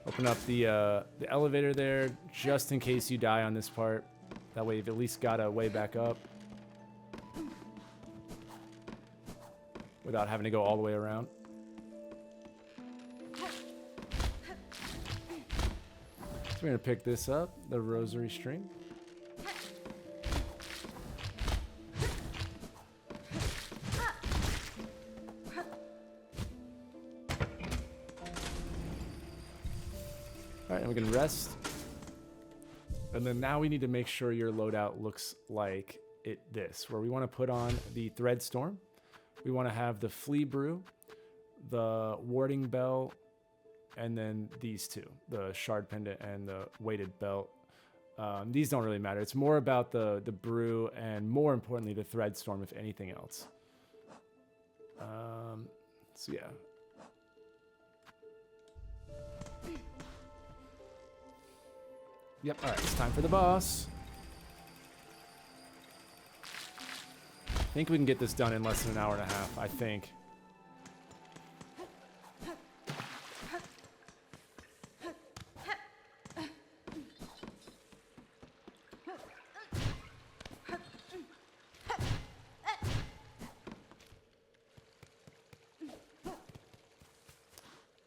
Open up the elevator there, just in case you die on this part. That way you've at least got a way back up. without having to go all the way around. So we're gonna pick this up, the rosary string. All right, and we can rest. And then now we need to make sure your loadout looks like this, where we want to put on the thread storm. We want to have the flea brew, the warding bell, and then these two, the shard pendant and the weighted belt. These don't really matter. It's more about the brew and more importantly, the thread storm, if anything else. So yeah. Yep, all right, it's time for the boss. I think we can get this done in less than an hour and a half, I think.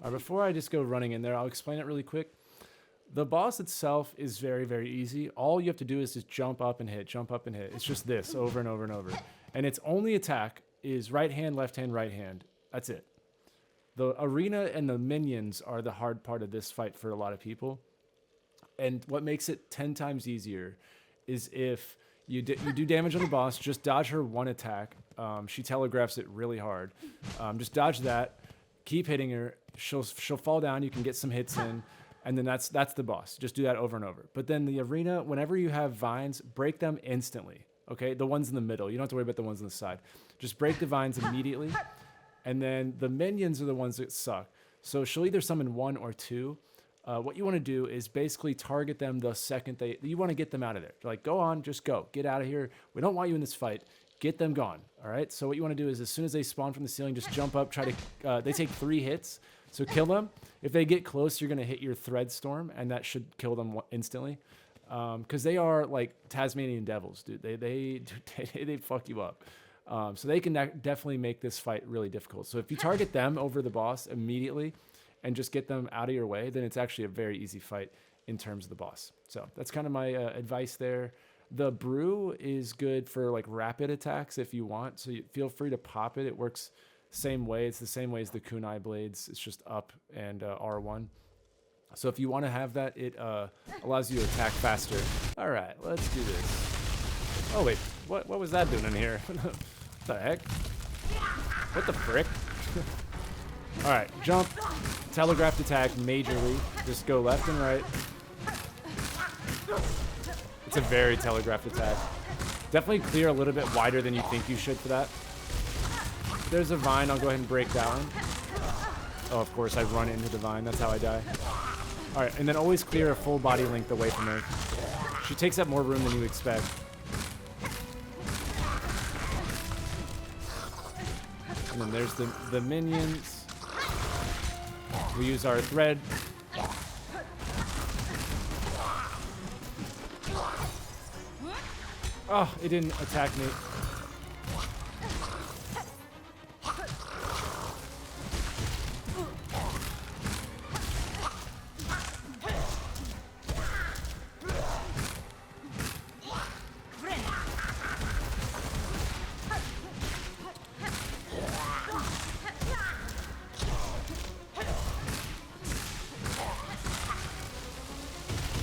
All right, before I just go running in there, I'll explain it really quick. The boss itself is very, very easy. All you have to do is just jump up and hit, jump up and hit. It's just this over and over and over. And its only attack is right hand, left hand, right hand. That's it. The arena and the minions are the hard part of this fight for a lot of people. And what makes it 10 times easier is if you do damage on the boss, just dodge her one attack. She telegraphs it really hard. Just dodge that, keep hitting her. She'll fall down. You can get some hits in. And then that's the boss. Just do that over and over. But then the arena, whenever you have vines, break them instantly. Okay, the ones in the middle. You don't have to worry about the ones on the side. Just break the vines immediately. And then the minions are the ones that suck. So she'll either summon one or two. What you want to do is basically target them the second you want to get them out of there. Like, go on, just go. Get out of here. We don't want you in this fight. Get them gone. All right? So what you want to do is as soon as they spawn from the ceiling, just jump up, try to... they take 3 hits. So kill them. If they get close, you're going to hit your thread storm, and that should kill them instantly. Because they are like Tasmanian devils, dude. They fuck you up. So they can definitely make this fight really difficult. So if you target them over the boss immediately and just get them out of your way, then it's actually a very easy fight in terms of the boss. So that's kind of my advice there. The brew is good for like rapid attacks if you want. So you feel free to pop it. It works same way. It's the same way as the kunai blades. It's just up and R1. So if you want to have that, it allows you to attack faster. All right, let's do this. Oh wait, what was that doing in here? What the heck? What the frick? All right, jump, telegraphed attack majorly. Just go left and right. It's a very telegraphed attack. Definitely clear a little bit wider than you think you should for that. There's a vine. I'll go ahead and break that one. Oh, of course, I run into the vine. That's how I die. All right, and then always clear a full body length away from her. She takes up more room than you expect. And then there's the minions. We use our thread. Oh, it didn't attack me.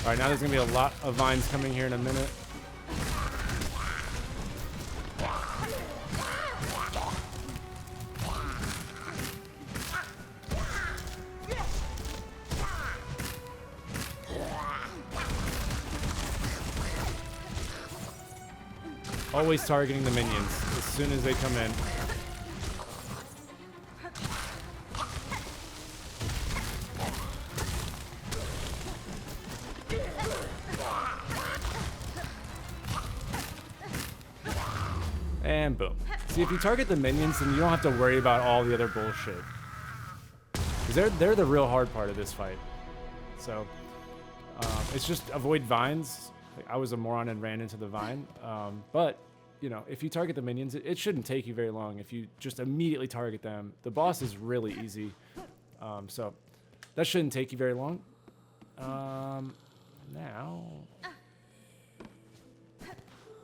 All right, now there's gonna be a lot of vines coming here in a minute. Always targeting the minions as soon as they come in. And boom. See, if you target the minions, then you don't have to worry about all the other bullshit. Because they're the real hard part of this fight. So, it's just avoid vines. Like, I was a moron and ran into the vine. But you know, if you target the minions, it shouldn't take you very long. If you just immediately target them, the boss is really easy. So that shouldn't take you very long. Now,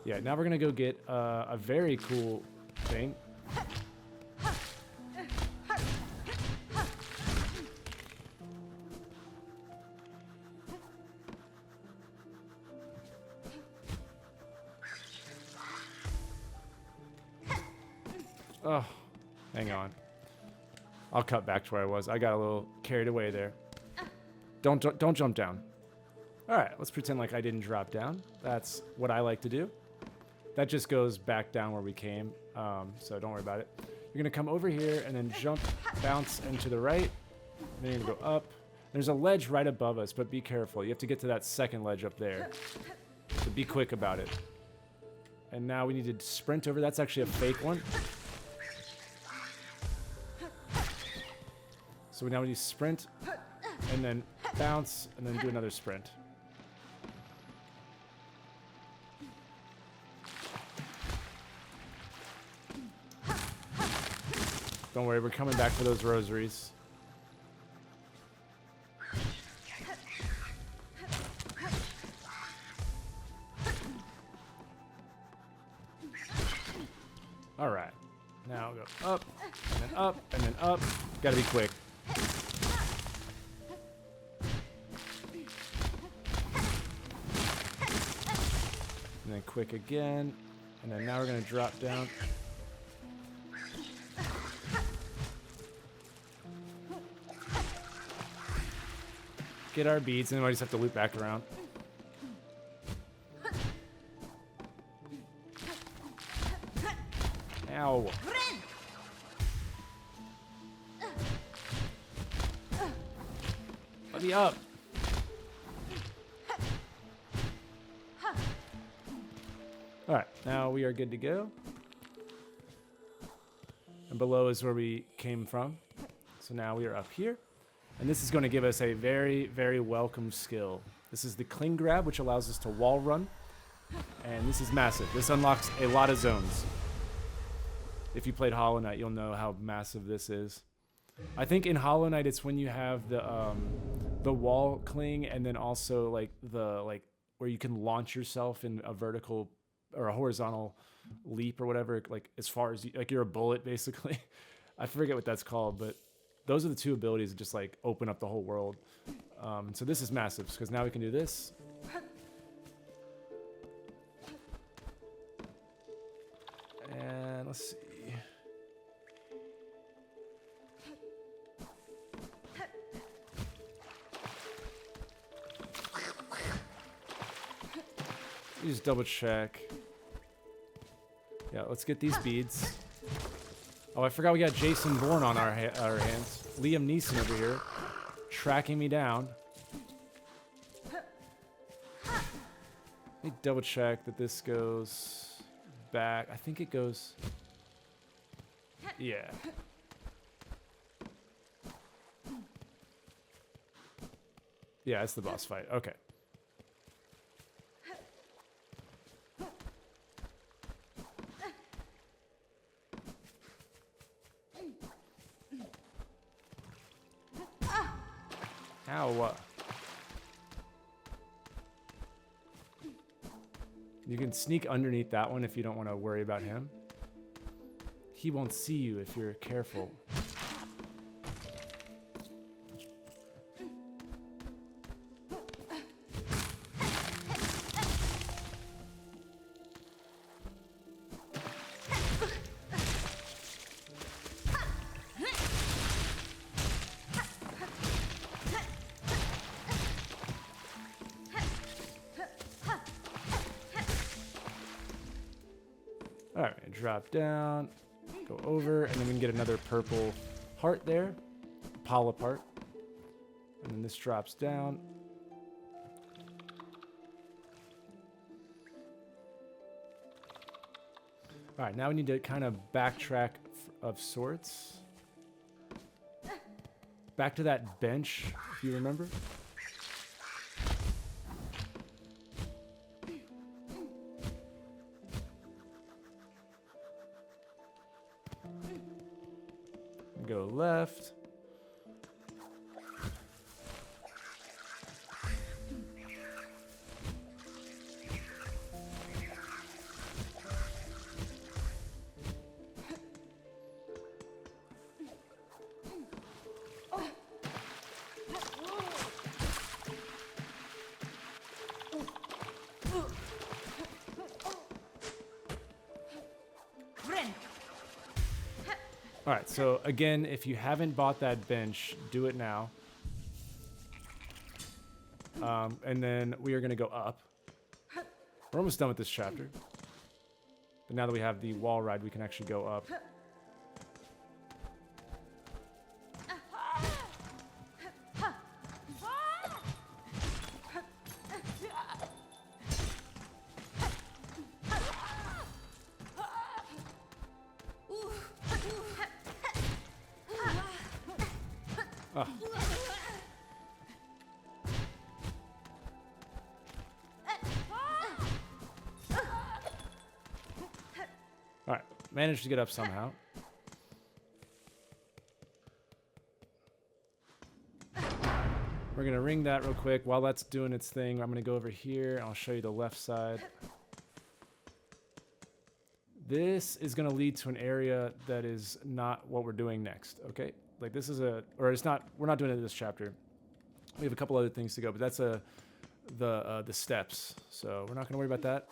yeah, now we're gonna go get a very cool thing. Oh, hang on. I'll cut back to where I was. I got a little carried away there. Don't jump down. All right, let's pretend like I didn't drop down. That's what I like to do. That just goes back down where we came, so don't worry about it. You're gonna come over here and then jump, bounce, and to the right. And then you're gonna go up. There's a ledge right above us, but be careful. You have to get to that second ledge up there. So be quick about it. And now we need to sprint over. That's actually a fake one. So now we need to sprint, and then bounce, and then do another sprint. Don't worry, we're coming back for those rosaries. All right, now go up, and then up, and then up. Gotta be quick. And then quick again. And then now we're going to drop down. Get our beads, and then we just have to loop back around. Ow. Let me up. All right, now we are good to go. And below is where we came from. So now we are up here. And this is going to give us a very, very welcome skill. This is the cling grab, which allows us to wall run. And this is massive. This unlocks a lot of zones. If you played Hollow Knight, you'll know how massive this is. I think in Hollow Knight, it's when you have the wall cling, and then also like where you can launch yourself in a vertical or a horizontal leap or whatever, like as far as like you're a bullet basically. I forget what that's called, but those are the two abilities that just like open up the whole world. So this is massive because now we can do this. And let's see. Just double check. Yeah, let's get these beads. Oh, I forgot we got Jason Bourne on our hands. Liam Neeson over here, tracking me down. Let me double check that this goes back. I think it goes. Yeah. Yeah, it's the boss fight. Okay. Ow. You can sneak underneath that one if you don't want to worry about him. He won't see you if you're careful. All right, drop down, go over, and then we can get another purple heart there, Paula part. And then this drops down. All right, now we need to kind of backtrack of sorts. Back to that bench, if you remember. Go left. All right, so again, if you haven't bought that bench, do it now. And then we are going to go up. We're almost done with this chapter. But now that we have the wall ride, we can actually go up. Oh. All right, managed to get up somehow. We're gonna ring that real quick. While that's doing its thing, I'm gonna go over here. I'll show you the left side. This is gonna lead to an area that is not what we're doing next, okay? Like this is or it's not, we're not doing it in this chapter. We have a couple other things to go, but that's the steps. So we're not gonna worry about that.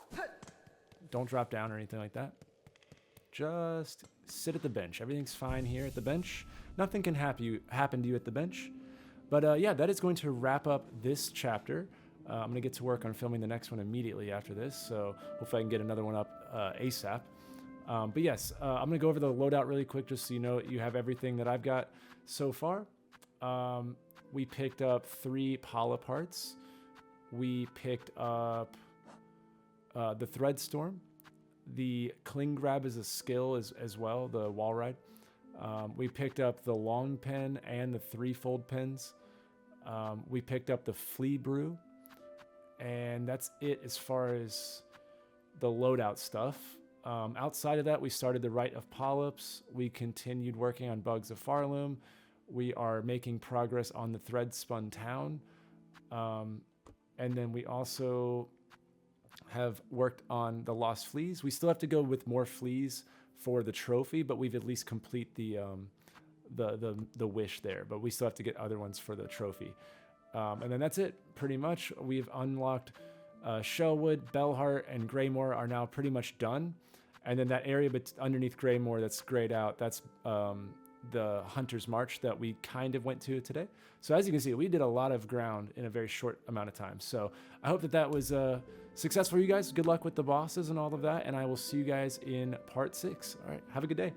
Don't drop down or anything like that. Just sit at the bench. Everything's fine here at the bench. Nothing can happen to you at the bench. But yeah, that is going to wrap up this chapter. I'm gonna get to work on filming the next one immediately after this. So hopefully I can get another one up ASAP. But yes, I'm gonna go over the loadout really quick just so you know you have everything that I've got so far. We picked up 3 Pala parts. We picked up the Thread Storm. The Cling Grab is a skill as well, the wall ride. We picked up the Long Pen and the 3-fold pens. We picked up the Flea Brew. And that's it as far as the loadout stuff. Outside of that, we started the Rite of Polyps. We continued working on Bugs of Farloom. We are making progress on the Thread Spun Town. And then we also have worked on the Lost Fleas. We still have to go with more fleas for the trophy, but we've at least complete the wish there. But we still have to get other ones for the trophy. And then that's it, pretty much. We've unlocked Shellwood, Bellhart, and Greymoor are now pretty much done. And then that area underneath Greymoor that's grayed out, that's the Hunter's March that we kind of went to today. So as you can see, we did a lot of ground in a very short amount of time. So I hope that was successful for you guys. Good luck with the bosses and all of that. And I will see you guys in part 6. All right, have a good day.